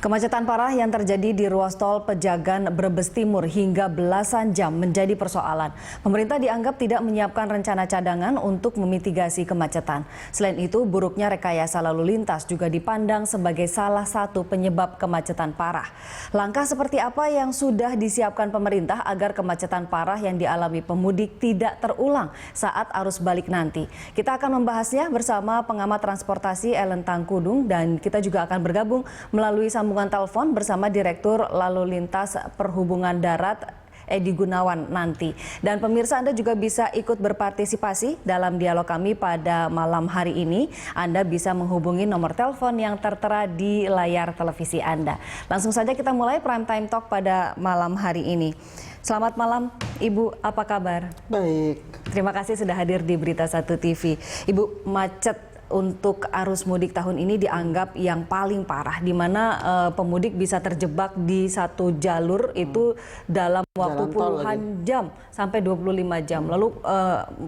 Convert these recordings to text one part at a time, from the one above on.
Kemacetan parah yang terjadi di ruas tol Pejagan Brebes Timur hingga belasan jam menjadi persoalan. Pemerintah dianggap tidak menyiapkan rencana cadangan untuk memitigasi kemacetan. Selain itu, buruknya rekayasa lalu lintas juga dipandang sebagai salah satu penyebab kemacetan parah. Langkah seperti apa yang sudah disiapkan pemerintah agar kemacetan parah yang dialami pemudik tidak terulang saat arus balik nanti? Kita akan membahasnya bersama pengamat transportasi Ellen Tangkudung, dan kita juga akan bergabung melalui sambungan telepon bersama Direktur Lalu Lintas Perhubungan Darat Edi Gunawan nanti. Dan pemirsa, Anda juga bisa ikut berpartisipasi dalam dialog kami pada malam hari ini. Anda bisa menghubungi nomor telepon yang tertera di layar televisi Anda. Langsung saja kita mulai Prime Time Talk pada malam hari ini. Selamat malam, Ibu. Apa kabar? Baik. Terima kasih sudah hadir di Berita 1 TV. Ibu, macet untuk arus mudik tahun ini dianggap yang paling parah, di mana pemudik bisa terjebak di satu jalur itu dalam waktu puluhan jam sampai 25 jam. Lalu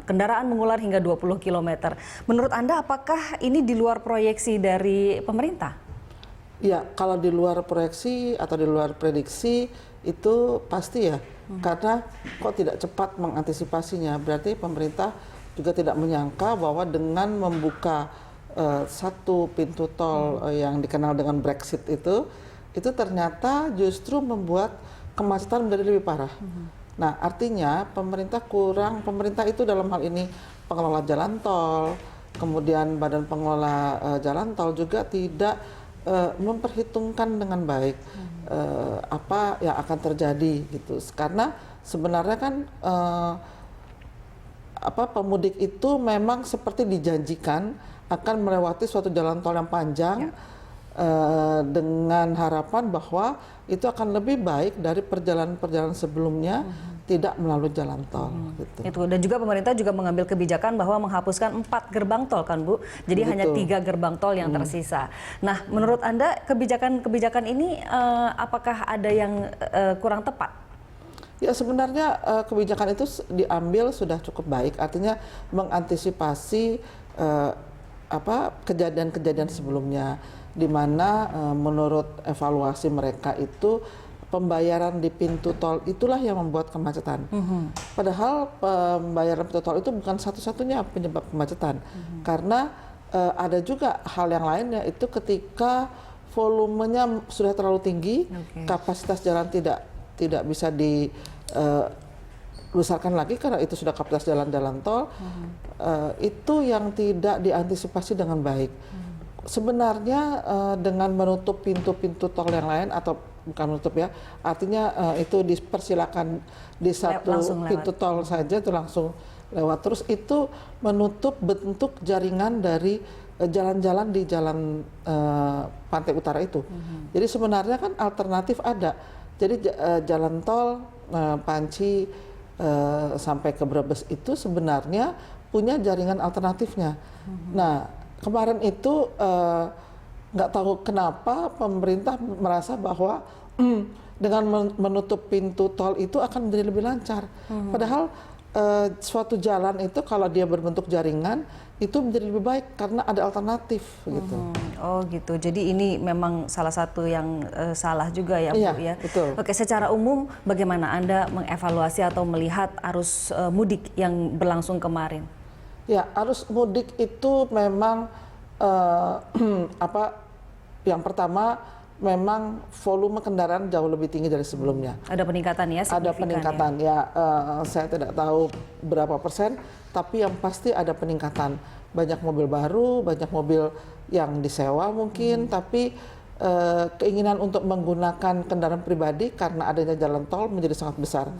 kendaraan mengular hingga 20 km. Menurut Anda, apakah ini di luar proyeksi dari pemerintah? Ya, kalau di luar proyeksi atau di luar prediksi itu pasti ya. Karena kok tidak cepat mengantisipasinya, berarti pemerintah juga tidak menyangka bahwa dengan membuka satu pintu tol yang dikenal dengan Brexit itu ternyata justru membuat kemacetan menjadi lebih parah. Nah, artinya pemerintah itu dalam hal ini pengelola jalan tol, kemudian badan pengelola jalan tol juga tidak memperhitungkan dengan baik apa yang akan terjadi gitu. Karena sebenarnya kan pemudik itu memang seperti dijanjikan akan melewati suatu jalan tol yang panjang dengan harapan bahwa itu akan lebih baik dari perjalanan-perjalanan sebelumnya tidak melalui jalan tol. Gitu. Itu, dan juga pemerintah juga mengambil kebijakan bahwa menghapuskan 4 gerbang tol kan Bu, jadi hanya 3 gerbang tol yang tersisa. Nah, menurut Anda kebijakan ini apakah ada yang kurang tepat? Ya, sebenarnya kebijakan itu diambil sudah cukup baik, artinya mengantisipasi kejadian-kejadian sebelumnya, di mana menurut evaluasi mereka itu pembayaran di pintu tol itulah yang membuat kemacetan. Padahal pembayaran pintu tol itu bukan satu-satunya penyebab kemacetan, karena ada juga hal yang lain, yaitu ketika volumenya sudah terlalu tinggi, kapasitas jalan tidak bisa dibesarkan lagi karena itu sudah kapasitas jalan tol, itu yang tidak diantisipasi dengan baik. Sebenarnya dengan menutup pintu-pintu tol yang lain, atau bukan menutup ya, artinya itu dipersilakan di satu pintu tol saja itu langsung lewat terus, itu menutup bentuk jaringan dari jalan-jalan di jalan pantai utara itu. Jadi sebenarnya kan alternatif ada. Jadi jalan tol Panci sampai ke Brebes itu sebenarnya punya jaringan alternatifnya. Nah, kemarin itu nggak tahu kenapa pemerintah merasa bahwa dengan menutup pintu tol itu akan menjadi lebih lancar. Padahal suatu jalan itu kalau dia berbentuk jaringan itu menjadi lebih baik karena ada alternatif gitu. Oh gitu, jadi ini memang salah satu yang salah juga ya Bu ya. Betul. Oke, secara umum bagaimana Anda mengevaluasi atau melihat arus mudik yang berlangsung kemarin? Ya, arus mudik itu memang yang pertama memang volume kendaraan jauh lebih tinggi dari sebelumnya. Ada peningkatan ya? Ada peningkatan ya, saya tidak tahu berapa persen, tapi yang pasti ada peningkatan. Banyak mobil baru, banyak mobil yang disewa mungkin, tapi keinginan untuk menggunakan kendaraan pribadi karena adanya jalan tol menjadi sangat besar.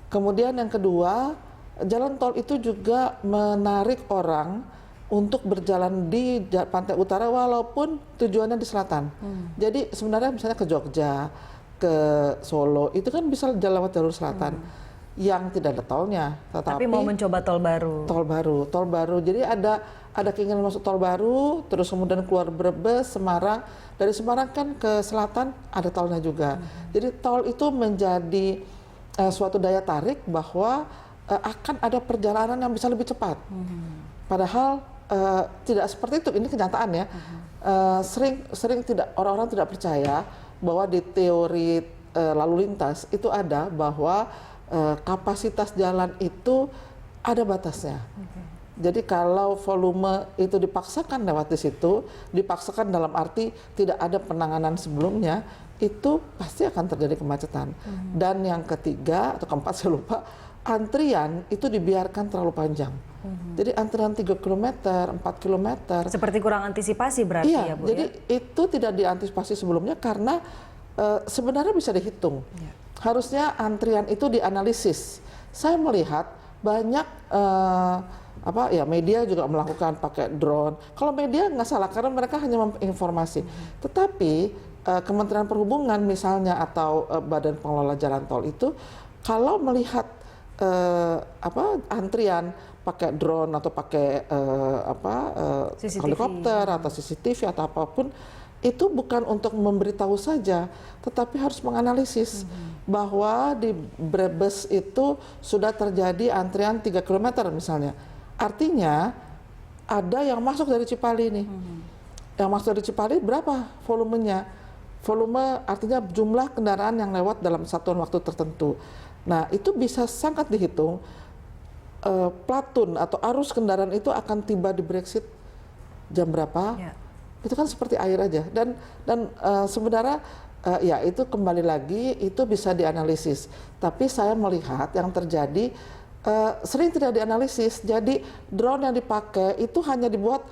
Kemudian yang kedua, jalan tol itu juga menarik orang untuk berjalan di pantai utara walaupun tujuannya di selatan. Jadi sebenarnya misalnya ke Jogja, ke Solo, itu kan bisa jalan lewat jalur selatan yang tidak ada tolnya. Tapi mau mencoba tol baru. Tol baru. Jadi ada keinginan masuk tol baru, terus kemudian keluar Brebes, Semarang. Dari Semarang kan ke selatan ada tolnya juga. Jadi tol itu menjadi suatu daya tarik bahwa akan ada perjalanan yang bisa lebih cepat. Padahal tidak seperti itu. Ini kenyataan ya. Sering tidak, orang-orang tidak percaya bahwa di teori lalu lintas itu ada bahwa kapasitas jalan itu ada batasnya. Jadi kalau volume itu dipaksakan lewat di situ, dipaksakan dalam arti tidak ada penanganan sebelumnya, itu pasti akan terjadi kemacetan. Dan yang ketiga atau keempat saya lupa, antrian itu dibiarkan terlalu panjang. Jadi antrian 3 km, 4 km. Seperti kurang antisipasi berarti iya, ya Bu jadi ya? itu tidak diantisipasi sebelumnya karena sebenarnya bisa dihitung. Harusnya antrian itu dianalisis. Saya melihat banyak media juga melakukan pakai drone. Kalau media nggak salah karena mereka hanya menginformasi. Tetapi Kementerian Perhubungan misalnya atau Badan Pengelola Jalan Tol itu kalau melihat antrian pakai drone atau pakai helikopter atau CCTV atau apapun, itu bukan untuk memberitahu saja, tetapi harus menganalisis bahwa di Brebes itu sudah terjadi antrian 3 km misalnya. Artinya ada yang masuk dari Cipali nih. Yang masuk dari Cipali berapa volumenya? Volume artinya jumlah kendaraan yang lewat dalam satuan waktu tertentu. Nah, itu bisa sangat dihitung. Platun atau arus kendaraan itu akan tiba di Brexit jam berapa? Ya. Itu kan seperti air aja. Dan sebenarnya ya itu kembali lagi itu bisa dianalisis. Tapi saya melihat yang terjadi sering tidak dianalisis. Jadi drone yang dipakai itu hanya dibuat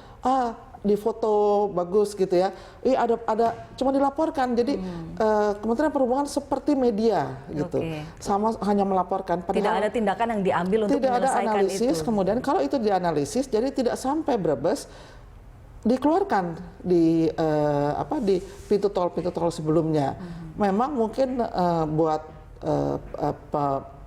di foto bagus gitu ya. Ada cuma dilaporkan. Jadi Kementerian Perhubungan seperti media gitu. Sama hanya melaporkan. Padahal tidak ada tindakan yang diambil untuk menyelesaikan itu. Tidak ada analisis. Kemudian kalau itu dianalisis, jadi tidak sampai Brebes dikeluarkan di pintu tol sebelumnya. Memang mungkin buat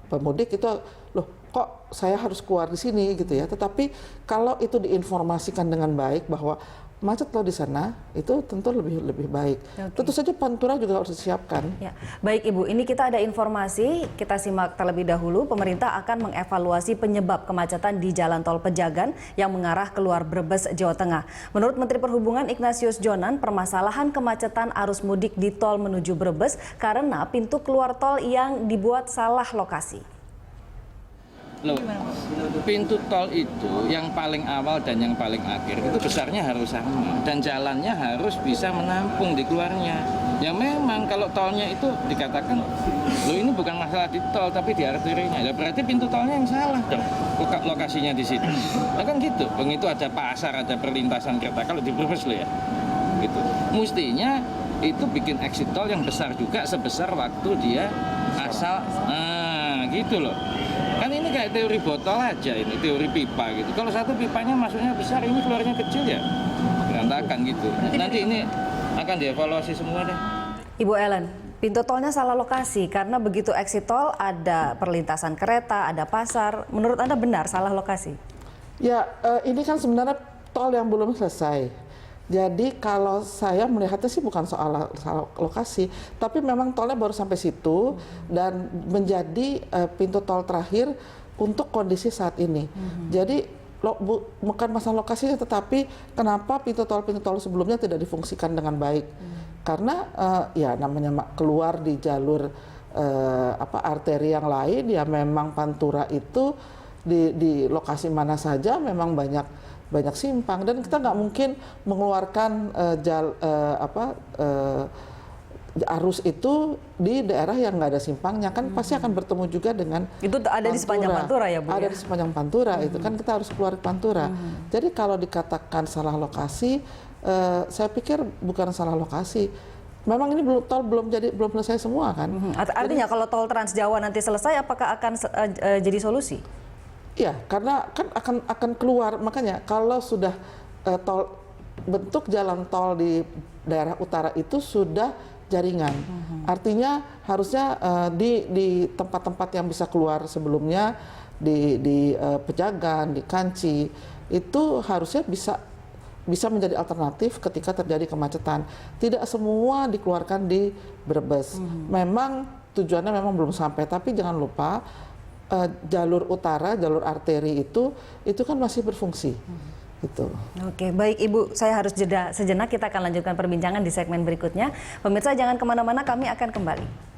pemudik itu loh kok saya harus keluar di sini gitu ya. Tetapi kalau itu diinformasikan dengan baik bahwa macet loh di sana, itu tentu lebih baik. Tentu saja Pantura juga harus disiapkan. Ya. Baik Ibu, ini kita ada informasi, kita simak terlebih dahulu. Pemerintah akan mengevaluasi penyebab kemacetan di Jalan Tol Pejagan yang mengarah keluar Brebes, Jawa Tengah. Menurut Menteri Perhubungan Ignatius Jonan, permasalahan kemacetan arus mudik di tol menuju Brebes karena pintu keluar tol yang dibuat salah lokasi. Loh, pintu tol itu yang paling awal dan yang paling akhir itu besarnya harus sama dan jalannya harus bisa menampung di keluarnya. Ya memang kalau tolnya itu dikatakan, loh ini bukan masalah di tol tapi di arterinya. Ya berarti pintu tolnya yang salah dong lokasinya di situ. Nah kan gitu, begitu ada pasar, ada perlintasan kereta kalau di Brebes loh ya. Gitu. Mestinya itu bikin exit tol yang besar juga sebesar waktu dia asal, gitu loh. Kan ini kayak teori botol aja, ini teori pipa gitu. Kalau satu pipanya masuknya besar, ini keluarnya kecil ya berantakan gitu. Nanti ini akan dievaluasi semua deh. Ibu Ellen, pintu tolnya salah lokasi karena begitu exit tol ada perlintasan kereta, ada pasar. Menurut Anda benar salah lokasi? Ya, ini kan sebenarnya tol yang belum selesai. Jadi kalau saya melihatnya sih bukan soal lokasi, tapi memang tolnya baru sampai situ dan menjadi pintu tol terakhir untuk kondisi saat ini. Jadi bukan masalah lokasinya, tetapi kenapa pintu tol sebelumnya tidak difungsikan dengan baik? Karena ya namanya keluar di jalur arteri yang lain, ya memang Pantura itu di lokasi mana saja memang banyak simpang dan kita nggak mungkin mengeluarkan arus itu di daerah yang nggak ada simpangnya, kan pasti akan bertemu juga dengan itu ada Pantura. Di sepanjang Pantura ya Bu? Ada di sepanjang Pantura, itu kan kita harus keluar ke Pantura. Jadi kalau dikatakan salah lokasi, saya pikir bukan salah lokasi. Memang ini belum selesai semua kan. Artinya kalau tol Trans Jawa nanti selesai, apakah akan jadi solusi? Iya, karena kan akan keluar, makanya kalau sudah bentuk jalan tol di daerah utara itu sudah jaringan. Artinya harusnya di tempat-tempat yang bisa keluar sebelumnya di Pejagan, di Kanci, itu harusnya bisa menjadi alternatif ketika terjadi kemacetan. Tidak semua dikeluarkan di Brebes. Memang tujuannya memang belum sampai, tapi jangan lupa jalur utara, jalur arteri itu kan masih berfungsi. Gitu. Oke, baik Ibu, saya harus jeda sejenak. Kita akan lanjutkan perbincangan di segmen berikutnya. Pemirsa jangan kemana-mana, kami akan kembali.